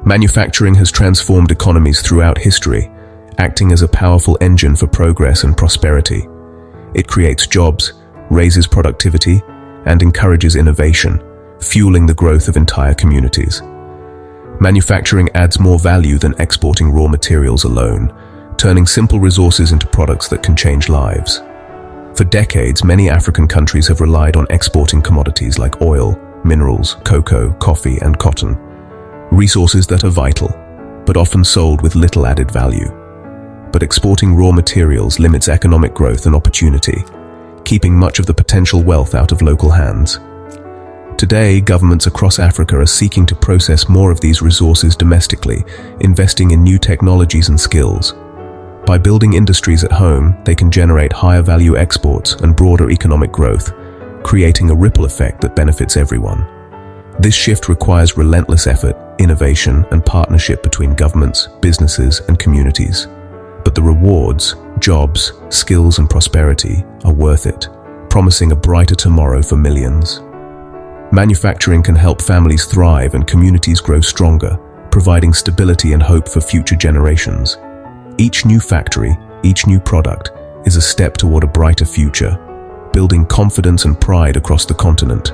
Manufacturing has transformed economies throughout history, acting as a powerful engine for progress and prosperity. It creates jobs, raises productivity, and encourages innovation, fueling the growth of entire communities. Manufacturing adds more value than exporting raw materials alone, turning simple resources into products that can change lives. For decades, many African countries have relied on exporting commodities like oil, minerals, cocoa, coffee, and cotton, resources that are vital, but often sold with little added value. But exporting raw materials limits economic growth and opportunity, keeping much of the potential wealth out of local hands. Today, governments across Africa are seeking to process more of these resources domestically, investing in new technologies and skills. By building industries at home, they can generate higher value exports and broader economic growth, creating a ripple effect that benefits everyone. This shift requires relentless effort, innovation, and partnership between governments, businesses, and communities. But the rewards, jobs, skills, and prosperity are worth it, promising a brighter tomorrow for millions. Manufacturing can help families thrive and communities grow stronger, providing stability and hope for future generations. Each new factory, each new product, is a step toward a brighter future, building confidence and pride across the continent.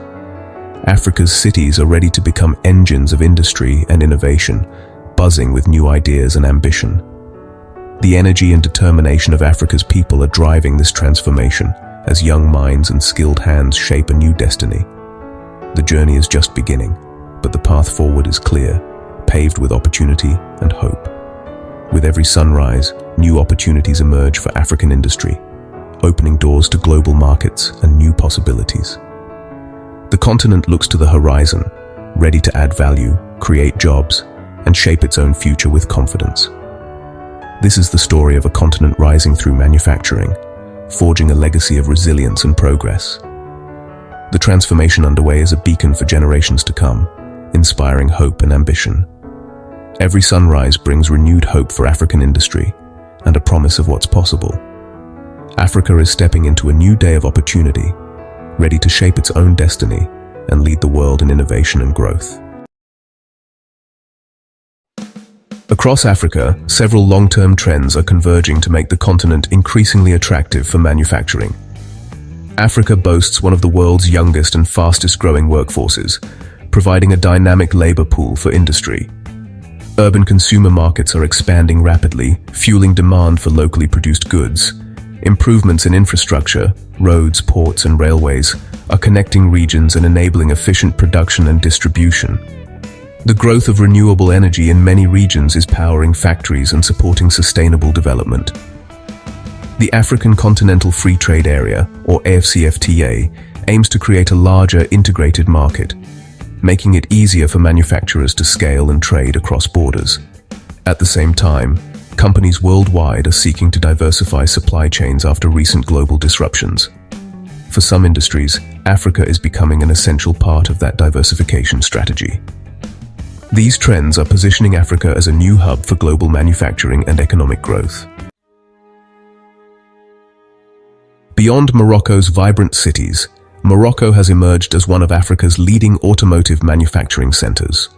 Africa's cities are ready to become engines of industry and innovation, buzzing with new ideas and ambition. The energy and determination of Africa's people are driving this transformation as young minds and skilled hands shape a new destiny. The journey is just beginning, but the path forward is clear, paved with opportunity and hope. With every sunrise, new opportunities emerge for African industry, opening doors to global markets and new possibilities. The continent looks to the horizon, ready to add value, create jobs, and shape its own future with confidence. This is the story of a continent rising through manufacturing, forging a legacy of resilience and progress. The transformation underway is a beacon for generations to come, inspiring hope and ambition. Every sunrise brings renewed hope for African industry and a promise of what's possible. Africa is stepping into a new day of opportunity, ready to shape its own destiny and lead the world in innovation and growth. Across Africa, several long-term trends are converging to make the continent increasingly attractive for manufacturing. Africa boasts one of the world's youngest and fastest-growing workforces, providing a dynamic labor pool for industry. Urban consumer markets are expanding rapidly, fueling demand for locally produced goods. Improvements in infrastructure, roads, ports, and railways are connecting regions and enabling efficient production and distribution. The growth of renewable energy in many regions is powering factories and supporting sustainable development. The African Continental Free Trade Area, or AfCFTA, aims to create a larger, integrated market, making it easier for manufacturers to scale and trade across borders. At the same time, companies worldwide are seeking to diversify supply chains after recent global disruptions. For some industries, Africa is becoming an essential part of that diversification strategy. These trends are positioning Africa as a new hub for global manufacturing and economic growth. Beyond Morocco's vibrant cities, Morocco has emerged as one of Africa's leading automotive manufacturing centers.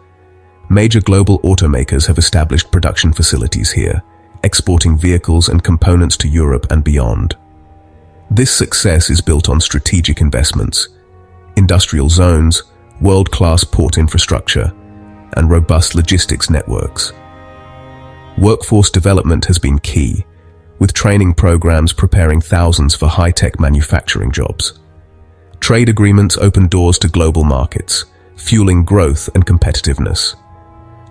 Major global automakers have established production facilities here, exporting vehicles and components to Europe and beyond. This success is built on strategic investments, industrial zones, world-class port infrastructure, and robust logistics networks. Workforce development has been key, with training programs preparing thousands for high-tech manufacturing jobs. Trade agreements open doors to global markets, fueling growth and competitiveness.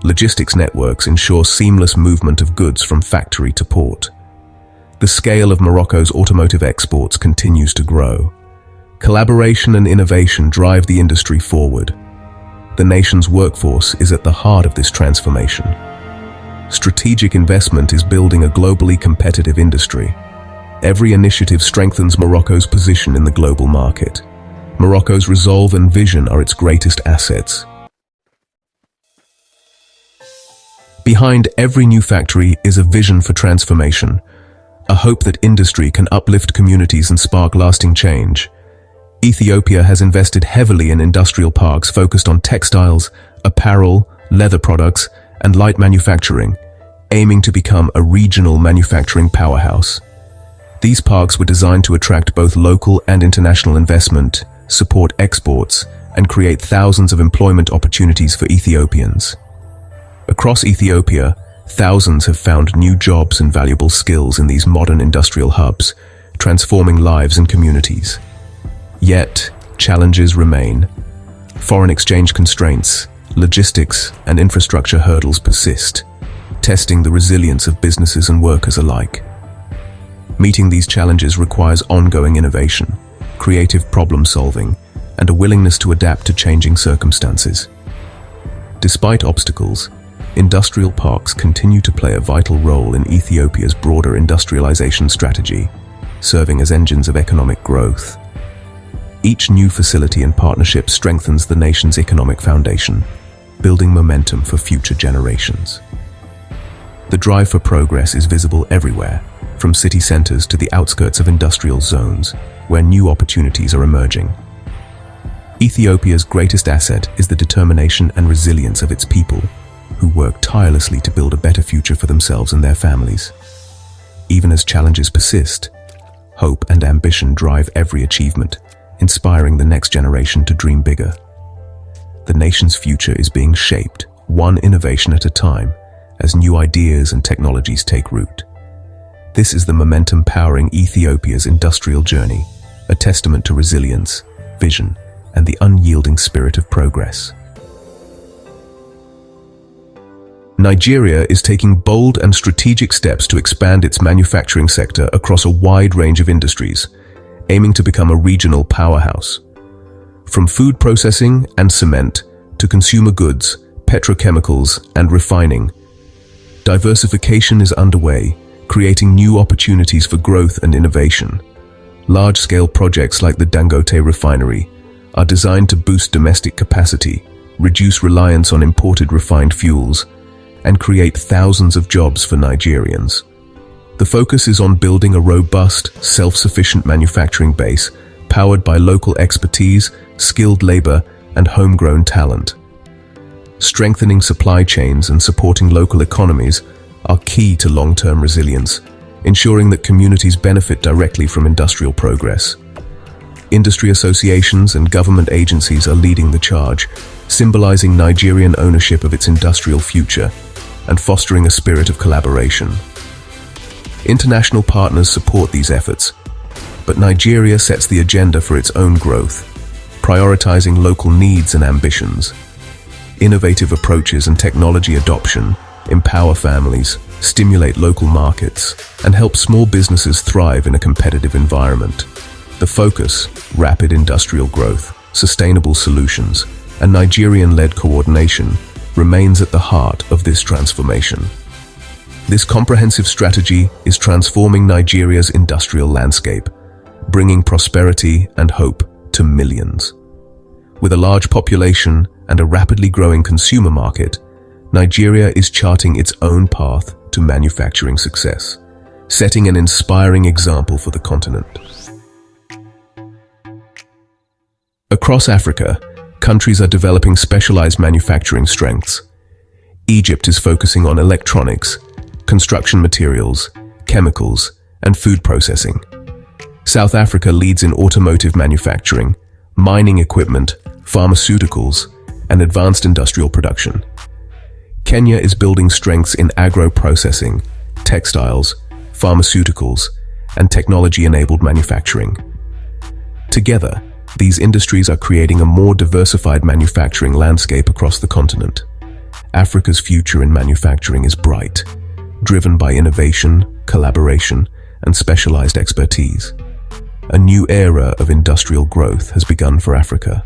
Logistics networks ensure seamless movement of goods from factory to port. The scale of Morocco's automotive exports continues to grow. Collaboration and innovation drive the industry forward. The nation's workforce is at the heart of this transformation. Strategic investment is building a globally competitive industry. Every initiative strengthens Morocco's position in the global market. Morocco's resolve and vision are its greatest assets. Behind every new factory is a vision for transformation, a hope that industry can uplift communities and spark lasting change. Ethiopia has invested heavily in industrial parks focused on textiles, apparel, leather products, and light manufacturing, aiming to become a regional manufacturing powerhouse. These parks were designed to attract both local and international investment, support exports, and create thousands of employment opportunities for Ethiopians. Across Ethiopia, thousands have found new jobs and valuable skills in these modern industrial hubs, transforming lives and communities. Yet, challenges remain. Foreign exchange constraints, logistics, and infrastructure hurdles persist, testing the resilience of businesses and workers alike. Meeting these challenges requires ongoing innovation, creative problem-solving, and a willingness to adapt to changing circumstances. Despite obstacles, industrial parks continue to play a vital role in Ethiopia's broader industrialization strategy, serving as engines of economic growth. Each new facility and partnership strengthens the nation's economic foundation, building momentum for future generations. The drive for progress is visible everywhere, from city centers to the outskirts of industrial zones, where new opportunities are emerging. Ethiopia's greatest asset is the determination and resilience of its people, who work tirelessly to build a better future for themselves and their families. Even as challenges persist, hope and ambition drive every achievement, inspiring the next generation to dream bigger. The nation's future is being shaped, one innovation at a time, as new ideas and technologies take root. This is the momentum powering Ethiopia's industrial journey, a testament to resilience, vision, and the unyielding spirit of progress. Nigeria is taking bold and strategic steps to expand its manufacturing sector across a wide range of industries, aiming to become a regional powerhouse. From food processing and cement to consumer goods, petrochemicals, and refining, diversification is underway, creating new opportunities for growth and innovation. Large-scale projects like the Dangote Refinery are designed to boost domestic capacity, reduce reliance on imported refined fuels, and create thousands of jobs for Nigerians. The focus is on building a robust, self-sufficient manufacturing base powered by local expertise, skilled labor, and homegrown talent. Strengthening supply chains and supporting local economies are key to long-term resilience, ensuring that communities benefit directly from industrial progress. Industry associations and government agencies are leading the charge, symbolizing Nigerian ownership of its industrial future and fostering a spirit of collaboration. International partners support these efforts, but Nigeria sets the agenda for its own growth, prioritizing local needs and ambitions. Innovative approaches and technology adoption empower families, stimulate local markets, and help small businesses thrive in a competitive environment. The focus, rapid industrial growth, sustainable solutions, and Nigerian-led coordination remains at the heart of this transformation. This comprehensive strategy is transforming Nigeria's industrial landscape, bringing prosperity and hope to millions. With a large population and a rapidly growing consumer market, Nigeria is charting its own path to manufacturing success, setting an inspiring example for the continent. Across Africa, countries are developing specialized manufacturing strengths. Egypt is focusing on electronics, construction materials, chemicals, and food processing. South Africa leads in automotive manufacturing, mining equipment, pharmaceuticals, and advanced industrial production. Kenya is building strengths in agro-processing, textiles, pharmaceuticals, and technology-enabled manufacturing. Together, these industries are creating a more diversified manufacturing landscape across the continent. Africa's future in manufacturing is bright, driven by innovation, collaboration, and specialized expertise. A new era of industrial growth has begun for Africa.